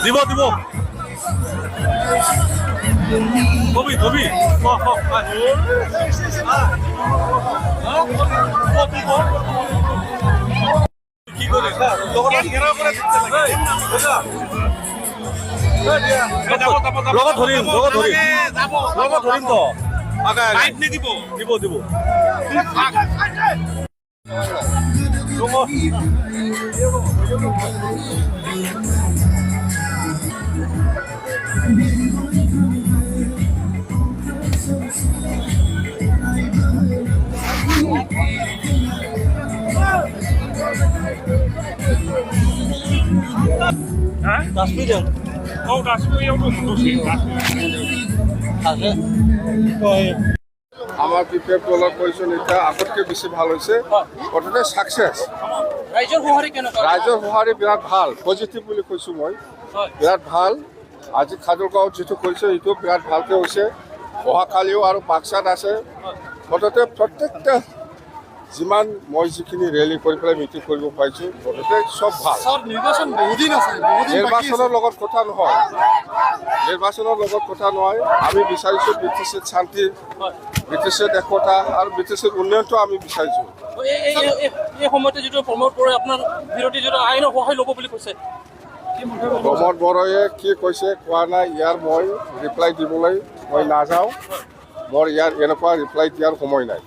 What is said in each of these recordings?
দিব দিব ধবি ধবি কি কৰে লগত ধৰিম তো দিব দিব দিব আমাৰ প্ৰিপেয়াৰ দলেৰ পজিশন এটা আগতকে বেশি ভাল হয়েছে গততে সাকসেস ৰাইজৰ সঁহাৰি বিৰাট ভাল পজিটিভ বুলি কৈছোঁ মই বিৰাট ভাল আজি খাজলগাঁৱত যিটো কৰিছে সেইটো বিৰাট ভালকৈ হৈছে অহাকালিও আৰু বাক্সাত আছে গততে প্ৰত্যেকটা যিমান মই যিখিনি ৰেলী কৰি পেলাই মিটিং কৰিব পাৰিছোঁ গততে চব ভাল নিৰ্বাচনৰ লগত কথা নহয় আমি বিচাৰিছোঁ ব্ৰিটিছে শান্তি ব্ৰিটিছে একতা আৰু ব্ৰিটিছৰ উন্নয়নটো আমি বিচাৰিছোঁ এই সময়তে যিটো প্ৰমোদ বড়োৱে আপোনাৰ বিৰোধী যিটো আইনৰ সহায় ল'ব বুলি কৈছে প্ৰমোদ বড়োৱে কি কৈছে কোৱা নাই ইয়াৰ মই ৰিপ্লাই দিবলৈ মই নাযাওঁ মোৰ ইয়াৰ এনেকুৱা ৰিপ্লাই দিয়াৰ সময় নাই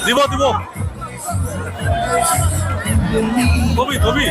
দিব দিব ধবি ধবি